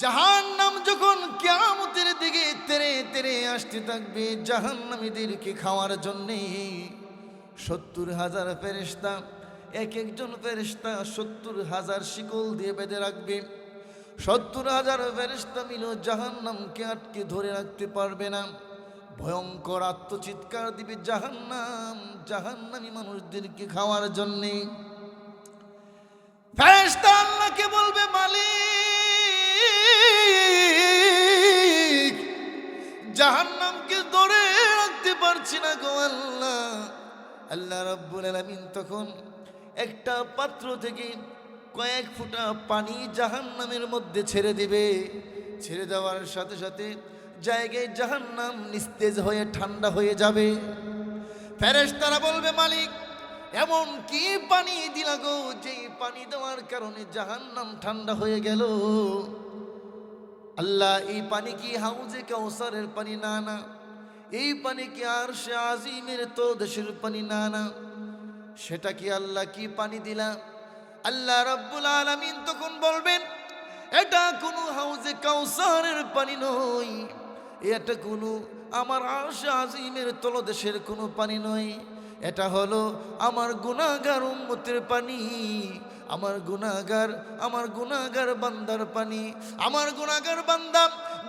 জাহান্নাম যখন কিয়ামতের দিকে তেরে তেরে আসতে থাকবে, জাহান্নামীদেরকে খাওয়ার জন্যে 70,000 ফেরেশতা, এক একজন ফেরেশতা 70,000 শিকল দিয়ে বেঁধে রাখবে। 70,000 ফেরেশতা মিলে জাহান্নামকে আটকে ধরে রাখতে পারবে না। ভয়ঙ্কর আত্মচিৎকার দিবে জাহান্নাম জাহান্নামী মানুষদেরকে খাওয়ার জন্যে। ফেরেশতা আল্লাহকে বলবে, মালিক, জাহান্নামকে ধরে রাখতে পারছি না গো আল্লাহ। আল্লাহ রাব্বুল আলামিন তখন একটা পাত্র থেকে কয়েক ফোঁটা পানি জাহান্নামের মধ্যে ছেড়ে দিবে। ছেড়ে দেওয়ার সাথে সাথে জায়গায় জাহান্নাম নিস্তেজ হয়ে ঠান্ডা হয়ে যাবে। ফেরেশতারা বলবে, মালিক, এমন কি পানি দিলা গো, যেই পানি দেওয়ার কারণে জাহান্নাম ঠান্ডা হয়ে গেল? আল্লাহ, এই পানি কি হাউজে কাউসারের পানি? না না। এই পানি কি আরশে আজিমের তলদেশের পানি? না না। সেটা কি আল্লাহ কি পানি দিলা? আল্লাহ রাব্বুল আলামিন তখন বলবেন, এটা কোনো হাউজে কাউসারের পানি নয়, এটা কোনো আমার আরশে আজিমের তলদেশের কোনো পানি নয়। এটা হলো আমার গুনাহগার উম্মতের পানি, আমার গুনাহগার বান্দার পানি। আমার গুনাহগার বান্দা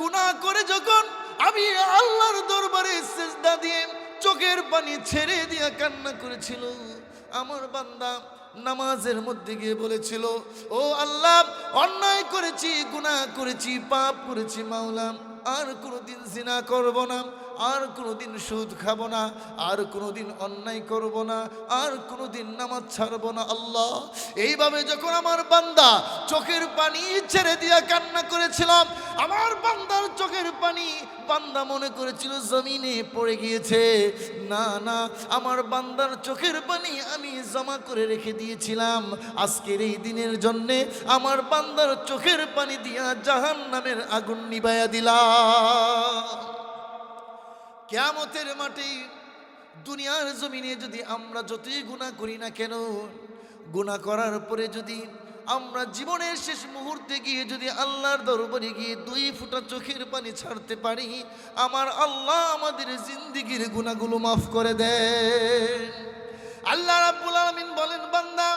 গুনাহ করে যখন আমি আল্লাহর দরবারে সিজদা দিয়ে চোখের পানি ছেড়ে দিয়ে কান্না করেছিল, আমার বান্দা নামাজের মধ্যে গিয়ে বলেছিল, ও আল্লাহ, অন্যায় করেছি, গুনাহ করেছি, পাপ করেছি মাওলা, আর কোনোদিন জিনা করব না, আর কোনোদিন সুদ খাবো না, আর কোনোদিন অন্যায় করব না, আর কোনোদিন নামাজ ছাড়বো না আল্লাহ। এইভাবে যখন আমার বান্দা চোখের পানি ছেড়ে দিয়া কান্না করেছিলাম, আমার বান্দার চোখের পানি বান্দা মনে করেছিল জমিনে পড়ে গিয়েছে। না না, আমার বান্দার চোখের পানি আমি জমা করে রেখে দিয়েছিলাম আজকের এই দিনের জন্যে। আমার বান্দার চোখের পানি দিয়া জাহান্নামের আগুন নিভাইয়া দিলাম। কিয়ামতের মাঠে দুনিয়ার জমিনে যদি আমরা যতই গুনাহ করি না কেন, গুনাহ করার পরে যদি আমরা জীবনের শেষ মুহূর্তে গিয়ে যদি আল্লাহর দরবারে গিয়ে 2 ফোঁটা চোখের পানি ছাড়তে পারি, আমার আল্লাহ আমাদের জিন্দেগীর গুনাহগুলো মাফ করে দেন। আল্লাহ রাব্বুল আলামিন বলেন, বান্দা,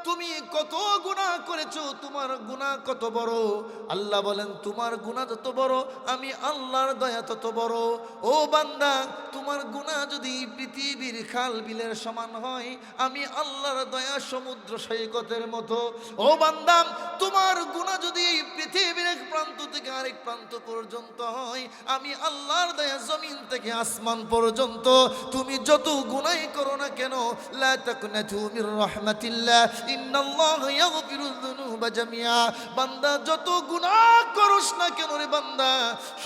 তুমি কত গুনাহ করেছো, তোমার গুনাহ কত বড়? আল্লাহ বলেন, তোমার গুনাহ যত বড়, আমি আল্লাহর দয়া তত বড়। ও বান্দা, তোমার গুনাহ যদি পৃথিবীর খাল বিলের সমান হয়, আমি আল্লাহর দয়া সমুদ্র সৈকতের মতো। ও বান্দা, তোমার গুনাহ যদি পৃথিবীর এক প্রান্ত থেকে আরেক প্রান্ত পর্যন্ত হয়, আমি আল্লাহর দয়া জমিন থেকে আসমান পর্যন্ত। তুমি যত গুনাহই করো না কেন, লা তাকনাতু মির রাহমাতিল্লাহ, ইন্নাল্লাহা ইয়াগফিরুয যুনুবা জামিআ। বান্দা, যত গুনাহ করস না কেন রে বান্দা,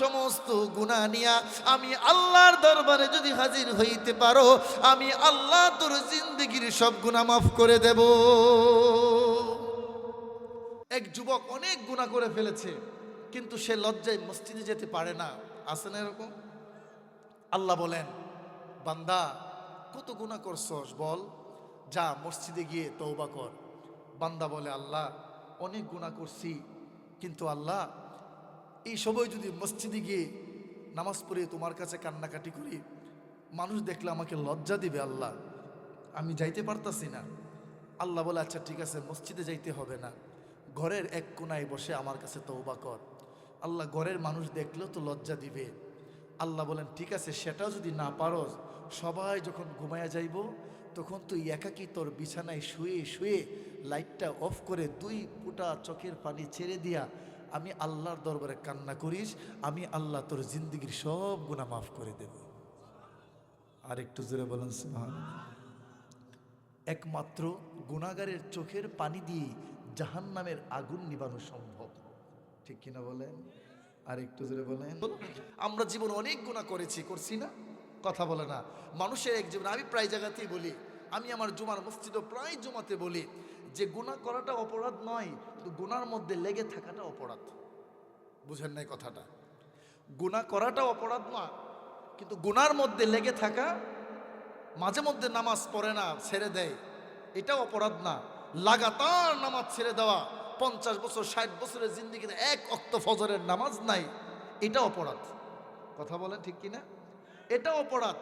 সমস্ত গুনাহ নিয়া আমি আল্লাহর দরবারে যদি হাজির হইতে পারো, আমি আল্লাহ তোর জিন্দেগীর সব গুনাহ মাফ করে দেব। এক যুবক অনেক গুনাহ করে ফেলেছে, কিন্তু সে লজ্জায় মসজিদে যেতে পারে না। আছে না এরকম? আল্লাহ বলেন, বান্দা, কত গুনাহ করছস বল, যা মসজিদে গিয়ে তওবা কর। বান্দা বলে, আল্লাহ, অনেক গুনাহ করছি, কিন্তু আল্লাহ, এই সময় যদি মসজিদে গিয়ে নামাজ পড়ে তোমার কাছে কান্নাকাটি করি, মানুষ দেখলে আমাকে লজ্জা দিবে আল্লাহ, আমি যাইতে পারতাছি না। আল্লাহ বলে, আচ্ছা ঠিক আছে, মসজিদে যাইতে হবে না, ঘরের এক কোনায় বসে আমার কাছে তওবা কর। আল্লাহ, ঘরের মানুষ দেখলেও তো লজ্জা দিবে। আল্লাহ বলেন, ঠিক আছে, সেটাও যদি না পারস, সবাই যখন ঘুমায়া যাইব, তখন তুই একাকী তোর বিছানায় শুয়ে শুয়ে লাইটটা অফ করে 2 ফোঁটা চোখের পানি ছেড়ে দিয়া আমি আল্লাহর দরবারে কান্না করিস, আমি আল্লাহ তোর জিন্দেগীর সব গুনাহ মাফ করে দেব। আর একটু জোরে বলেন সুবহানাল্লাহ। একমাত্র গুনাহগারের চোখের পানি দিয়ে জাহান্নামের আগুন নিভানো সম্ভব, ঠিক কিনা বলেন? আর একটু জোরে বলেন। আমরা জীবন অনেক গুনাহ করেছি, করছি না? কথা বলে না মানুষের এক জীবন। আমি প্রায় জায়গাতেই বলি, আমি আমার জুমার মসজিদে প্রায় জুমাতে বলি যে গুনাহ করাটা অপরাধ নয়, কিন্তু গুনার মধ্যে লেগে থাকাটা অপরাধ। বুঝেন নাই কথাটা? গুনাহ করাটা অপরাধ না, কিন্তু গুনার মধ্যে লেগে থাকা, মাঝে মধ্যে নামাজ পড়ে না, ছেড়ে দেয়, এটাও অপরাধ না। লাগাতার নামাজ ছেড়ে দেওয়া, 50 বছর 60 বছরের জিন্দেগিতে এক ওয়াক্ত ফজরের নামাজ নাই, এটা অপরাধ। কথা বলেন ঠিক কিনা? এটা অপরাধ।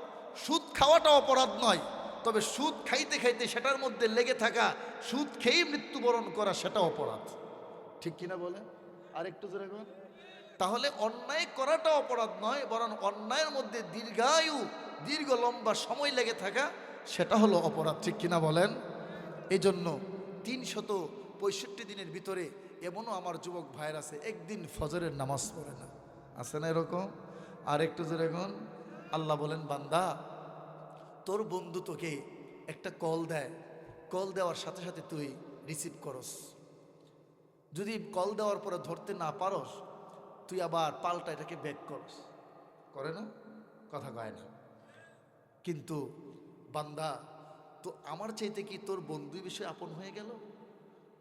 সুদ খাওয়াটা অপরাধ নয়, তবে সুদ খাইতে খাইতে সেটার মধ্যে লেগে থাকা, সুদ খেয়েই মৃত্যুবরণ করা, সেটা অপরাধ। ঠিক কিনা বলেন? আর একটু জোরে বলেন। তাহলে অন্যায় করাটা অপরাধ নয়, বরং অন্যায়ের মধ্যে দীর্ঘ লম্বা সময় লেগে থাকা, সেটা হলো অপরাধ। ঠিক কিনা বলেন? এই জন্য 365 দিনের ভিতরে এমনও আমার যুবক ভাইয়ের আছে একদিন ফজরের নামাজ পড়ে না। আছে না এরকম? আর একটু জোরে বলেন। আল্লাহ বলেন, বান্দা, তোর বন্ধু তোকে একটা কল দেয়, কল দেওয়ার সাথে সাথে তুই রিসিভ করস। যদি কল দেওয়ার পরে ধরতে না পারস, তুই আবার পাল্টা এটাকে ব্যাক করস। করে না? কথা কয় না। কিন্তু বান্দা, তো আমার চাইতে কি তোর বন্ধুই বেশি আপন হয়ে গেল?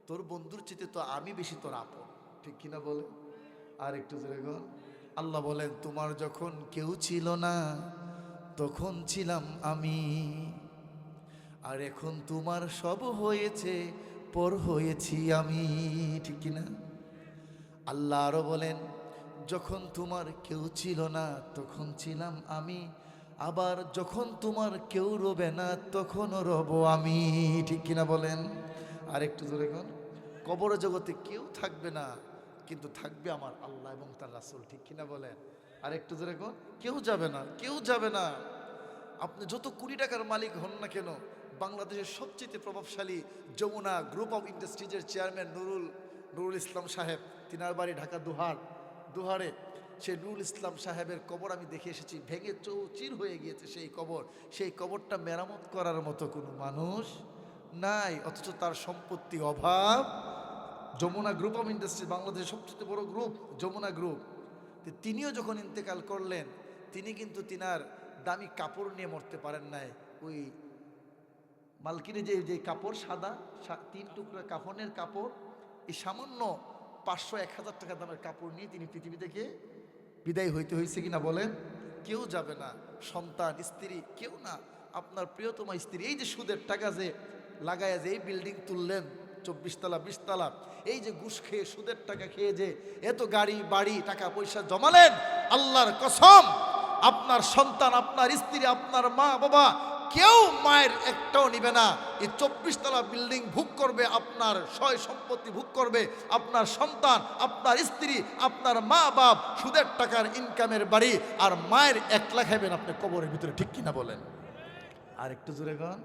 তোর বন্ধুর চাইতে তো আমি বেশি তোর আপন। ঠিক কিনা বলে? আর একটু জোরে বলেন। আল্লাহ বলেন, তোমার যখন কেউ ছিল না তখন ছিলাম আমি, আর এখন তোমার সব হয়েছে, পর হয়েছি আমি। ঠিক কিনা? আল্লাহ আরো বলেন, যখন তোমার কেউ ছিল না তখন ছিলাম আমি, আবার যখন তোমার কেউ রবে না তখনও রব আমি। ঠিক কিনা বলেন? আর একটু জোরে বলেন। কবর জগতে কেউ থাকবে না, কিন্তু থাকবে আমার আল্লাহ এবং তার রাসূল। ঠিক কিনা বলেন? আর একটু জোরে বলেন। কেউ যাবে না, কেউ যাবে না। আপনি যত কোটি টাকার মালিক হন না কেন, বাংলাদেশের সবচেয়ে প্রভাবশালী যমুনা গ্রুপ অফ ইন্ডাস্ট্রিজের চেয়ারম্যান নুরুল ইসলাম সাহেব, তিনার বাড়ি ঢাকা দুহারে। সেই নুরুল ইসলাম সাহেবের কবর আমি দেখে এসেছি, ভেঙে চৌচির হয়ে গিয়েছে সেই কবরটা মেরামত করার মতো কোনো মানুষ নাই, অথচ তার সম্পত্তি অভাব। যমুনা গ্রুপ অফ ইন্ডাস্ট্রি বাংলাদেশের সবচেয়ে বড় গ্রুপ, যমুনা গ্রুপ। তিনিও যখন ইন্তেকাল করলেন, তিনি কিন্তু তিনার দামি কাপড় নিয়ে মরতে পারেন নাই। ওই মালকিনে যে কাপড়, সাদা 3 টুকরা কাফনের কাপড়, এই সামান্য 500-1000 টাকা দামের কাপড় নিয়ে তিনি পৃথিবী থেকে বিদায় হইতে হয়েছে। কিনা বলেন? কেউ যাবে না, সন্তান, স্ত্রী, কেউ না। আপনার প্রিয়তমা স্ত্রী, এই যে সুদের টাকা যে লাগায় যে এই বিল্ডিং তুললেন 24 তলা 20 তলা, এই যে ঘুষ খেয়ে সুদের টাকা খেয়ে যে এত গাড়ি বাড়ি টাকা পয়সা জমালেন, আল্লাহর কসম, আপনার সন্তান, আপনার স্ত্রী, আপনার মা বাবা, কেউ মায়ের একটাও নিবে না। এই 24 তলা বিল্ডিং ভোগ করবে, আপনার সয় সম্পত্তি ভোগ করবে আপনার সন্তান, আপনার স্ত্রী, আপনার মা বাপ, সুদের টাকার ইনকামের বাড়ি, আর মায়ের 1 লাখ খাবেন আপনি কবরের ভিতরে। ঠিক কিনা বলেন? আর একটু জোরে গান।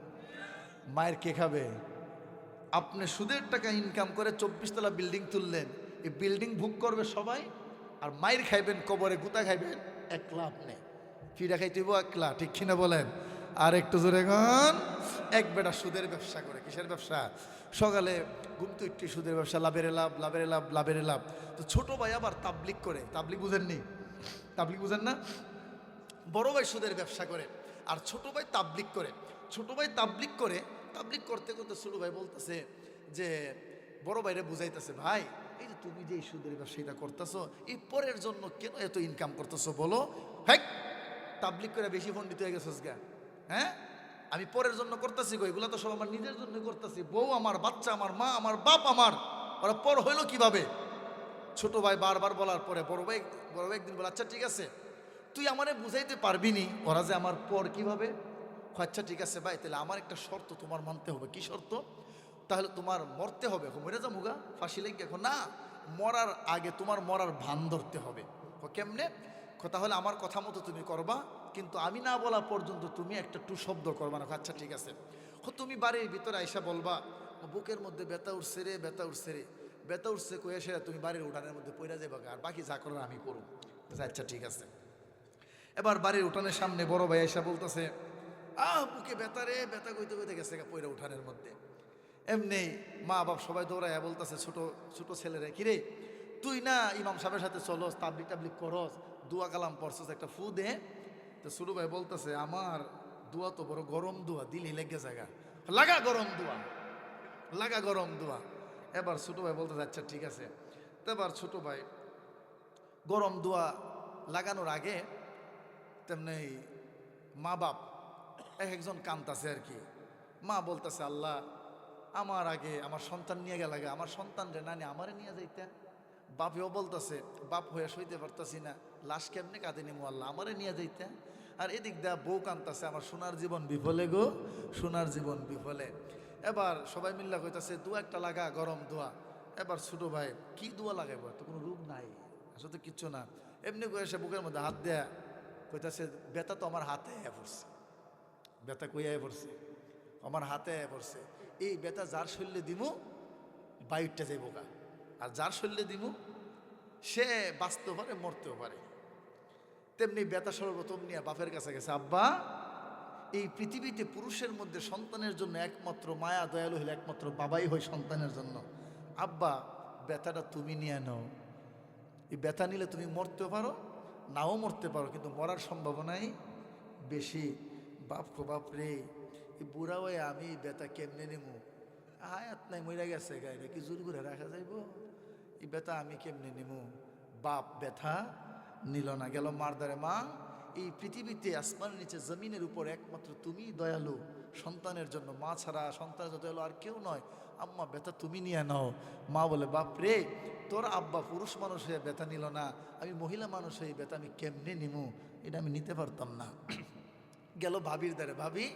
মায়ের কে খাবে? আপনি সুদের টাকা ইনকাম করে 24 তলা বিল্ডিং তুললেন, এই বিল্ডিং ভোগ করবে সবাই, আর মায়ের খাইবেন কবরে, গুতা খাইবেন 1 লাখ নেই, ফিরা খাইতে 1 লাখ। ঠিক কিনা বলেন? আর একটু জোরে গান। এক বেটা সুদের ব্যবসা করে। কিসের ব্যবসা? সকালে ঘুমতে উঠতে সুদের ব্যবসা, লাভের লাভ। তো ছোট ভাই আবার তাবলিগ করে। তাবলিগ বুঝেননি? তাবলিগ বুঝেন না? বড় ভাই সুদের ব্যবসা করে, আর ছোট ভাই তাবলিগ করে। ছোট ভাই তাবলিগ করতে করতে ছোট ভাই বলতেছে যে, বড় ভাইরে বুঝাইতেছে, ভাই, এই যে তুমি যে এই সুদের ব্যবসাটা করতেছো, এই পরের জন্য কেন এত ইনকাম করতেছো বলো? হ্যাঁ, তাবলিগ করে বেশি পণ্ডিত হয়ে গেছিস গা? হ্যাঁ, আমি পরের জন্য করতেছি গো, এগুলো তো সব আমার নিজের জন্য করতেছি। বউ আমার, বাচ্চা আমার, মা আমার, বাপ আমার, ওরা পর হইলো কিভাবে? ছোট ভাই বারবার বলার পরে বড় ভাই একদিন বলে, আচ্ছা ঠিক আছে, তুই আমারে বুঝাইতে পারবি নি ওরা যে আমার পর কিভাবে? আচ্ছা ঠিক আছে ভাই, তাহলে আমার একটা শর্ত তোমার মানতে হবে। কি শর্ত? তাহলে তোমার মরতে হবে। মরে যা মুগা, ফাঁসি লেগে এখন না, মরার আগে তোমার মরার ভান ধরতে হবে। কেমনে? তাহলে আমার কথা মতো তুমি করবা, কিন্তু আমি না বলা পর্যন্ত তুমি একটা টু শব্দ করবা না। আচ্ছা ঠিক আছে। তুমি বাড়ির ভিতরে আইসা বলবা, বুকের মধ্যে ব্যথা উঠছে রে, ব্যথা উঠছে কয়ে সেরা তুমি বাড়ির উঠানের মধ্যে পড়ে যাবে, আর বাকি যা করার আমি করুন। আচ্ছা ঠিক আছে। এবার বাড়ির উঠানের সামনে বড় ভাই আইসা বলতেছে, বুকে ব্যথা রে, ব্যথা কইতে গেছে পয়রা উঠানের মধ্যে। এমনি মা বাপ সবাই দৌড়াইয়া বলতেছে ছোট ছেলেরা, কিরে তুই না ইমাম সাহেবের সাথে চলস, তাবলিক করস, দোয়া কালাম পড়ছস, একটা ফু দে। তো ছোট ভাই বলতেছে, আমার দোয়া তো বড় গরম দোয়া, দিলি লেগে জায়গা, লাগা গরম দোয়া। এবার ছোট ভাই বলতেছে, আচ্ছা ঠিক আছে। তো এবার ছোট ভাই গরম দোয়া লাগানোর আগে তেমনি মা বাপ একজন কান্তাছে আর কি। মা বলতেছে, আল্লাহ আমার আগে আমার সন্তান নিয়ে গেল আগে, আমার সন্তান রে নানি আমারে নিয়ে যাইতে। বাপেও বলতেছে বাপ হয়ে সইতে পারতাছি না, লাশ কেমনে কাঁদে নিমু আল্লাহ, আমারে নিয়ে যাইতে। আর এদিক দেয়া বউ কান্তাছে, আমার সোনার জীবন বিফলে গো, সোনার জীবন বিফলে। এবার সবাই মিল্লা কইতাছে দোয়া একটা লাগা, গরম দোয়া। এবার ছোট ভাই কি দোয়া লাগাইব, তো কোনো রোগ নাই, আসলে তো কিচ্ছু না। এমনি করে সে বুকের মধ্যে হাত দেয়া কইতাছে ব্যথা তো আমার হাতে পড়ছে, ব্যথা কইয়া পড়ছে, আমার হাতে পড়ছে। এই ব্যথা যার শরীরে দিমু বাইরটা যাইব গা, আর যার শরীরে দিমু সে বাঁচতেও পারে মরতেও পারে। তেমনি ব্যথা সর্বপ্রথম নিয়ে বাপের কাছে গেছে, আব্বা এই পৃথিবীতে পুরুষের মধ্যে সন্তানের জন্য একমাত্র মায়া দয়ালু হলে একমাত্র বাবাই হয় সন্তানের জন্য। আব্বা ব্যথাটা তুমি নিয়ে নাও, এই ব্যথা নিলে তুমি মরতেও পারো নাও মরতে পারো, কিন্তু মরার সম্ভাবনাই বেশি। বাপ গো বাপ রে, এই বুড়া হয়ে আমি ব্যথা কেমনে নেবো, হায়াত নাই মরে গেছে গায়ে কি জোর করে রাখা যাইব, এই ব্যথা আমি কেমনে নেবো। বাপ ব্যথা নিল না, গেল মার দ্বারে, মা এই পৃথিবীতে আসমানের নিচে জমিনের উপর একমাত্র তুমি দয়ালু সন্তানের জন্য, মা ছাড়া সন্তানের দয়ালু আর কেউ নয়, আম্মা ব্যথা তুমি নিয়ে নাও। মা বলে বাপ রে, তোর আব্বা পুরুষ মানুষ হয়ে ব্যথা নিল না, আমি মহিলা মানুষ হয়ে ব্যথা আমি কেমনে নিমু, এটা আমি নিতে পারতাম না। গেল ভাবির দ্বারে, ভাবি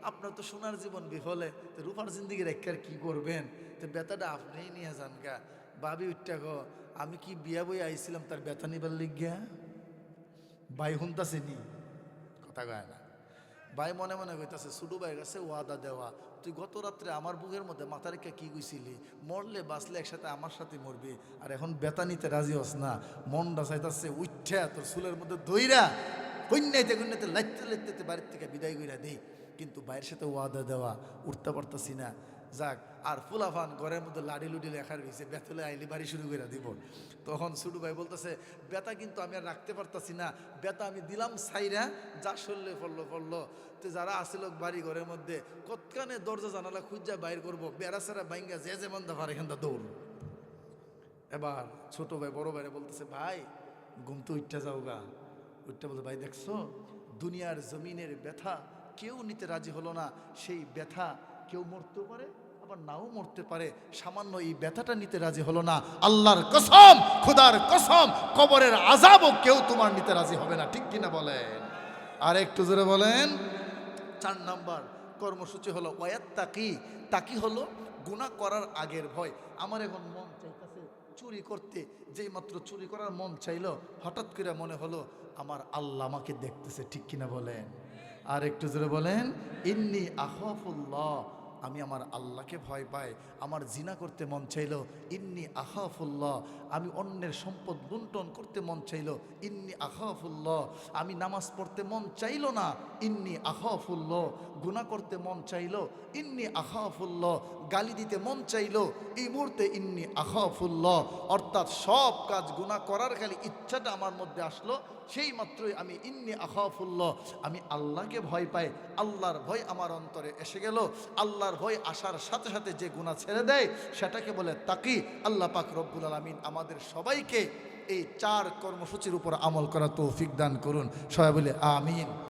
আপনার তো সোনার জীবন বিফলে, তো রূপার জিন্দিগি রেখার কি করবেন, তো ব্যথাটা আপনিই নিয়ে যান গা। ভাবি উঠটা গো, আমি কি বিয়া বই আইছিলাম তার ব্যথা নিবার লিগিয়া, ভাই হুনতাছে নি কথা কয় না। ভাই মনে মনে কইতাছে ছোট ভাইয়ের কাছে ওয়াদা দেওয়া, তুই গত রাত্রে আমার বুকের মধ্যে মাথা রেখে কি কইছিলি, মরলে বাঁচলে একসাথে আমার সাথে মরবি, আর এখন ব্যথা নিতে রাজি হস না। মনটা চাইতাছে উঠা তোর চুলের মধ্যে দইরা কন্যাইতে কন্যাতে লাইতে লাইতে বাড়ির থেকে বিদায় কইরা দেই, কিন্তু ভাইয়ের সাথে ওয়াদা দেওয়া উঠতে পারতাছি না। যাক, আর ফুলাফান ঘরের মধ্যে লাড়ি লুডি লেখার রয়েছে, ব্যথলে আইলি বাড়ি শুরু করে দিব। তখন ছোটো ভাই বলতেছে ব্যথা কিন্তু আমি আর রাখতে পারতাছি না, ব্যথা আমি দিলাম সাইরা, যা সরলে পড়লো। তো যারা আসে লোক বাড়ি ঘরের মধ্যে কতখানে দরজা জানালা খুঁজা বাইর করবো, বেড়া সেরা বাইঙ্গা যে যেমন দাফার এখানটা দৌড়। এবার ছোট ভাই বড় ভাইরে বলতেছে ভাই ঘুম তো উঠতে যাও গা। উঠতে বলতে ভাই দেখছো দুনিয়ার জমিনের ব্যথা কেউ নিতে রাজি হলো না, সেই ব্যথা কেউ মরতেও পারে আবার নাও মরতে পারে, সামান্য এই ব্যথাটা নিতে রাজি হলো না। আল্লাহর কসম, খোদার কসম, কবরের আযাবও কেউ তোমার নিতে রাজি হবে না, ঠিক কিনা বলেন? আর একটু জোরে বলেন। 4 নাম্বার কর্মসূচি হলো ওয়াত্তাকি। তাকি হলো গুনাহ করার আগের ভয়। আমার এখন মন চাইতেছে চুরি করতে, যেই মাত্র চুরি করার মন চাইলো, হঠাৎ করে মনে হলো আমার আল্লাহ আমাকে দেখতেছে, ঠিক কিনা বলেন? আর একটু জোরে বলেন। ইন্নী আখাফুল্লাহ, আমি আমার আল্লাহকে ভয় পাই। আমার জিনা করতে মন চাইলো, ইন্নী আখাফুল্লাহ। আমি অন্যের সম্পদ লুণ্ঠন করতে মন চাইলো, ইন্নী আখাফুল্লাহ। আমি নামাজ পড়তে মন চাইলো না, ইন্নী আখাফুল্লাহ। গুনাহ করতে মন চাইলো, ইন্নী আখাফুল্লাহ। গালি দিতে মন চাইলো, এই মুহূর্তে ইন্নী আখাফুল্লাহ। অর্থাৎ সব কাজ গুনাহ করার খালি ইচ্ছাটা আমার মধ্যে আসলো, সেই মাত্রই আমি ইন্নী আখাফুল্লাহ, আমি আল্লাহকে ভয় পাই। আল্লাহর ভয় আমার অন্তরে এসে গেল। আল্লাহর ভয় আসার সাথে সাথে যে গুনাহ ছেড়ে দেয় সেটাকে বলে তাকি। আল্লাহ পাক রব্বুল আলামিন আমাদের সবাইকে এই 4 কর্মসূচির উপর আমল করা তৌফিক দান করুন। সবাই বলে আমিন।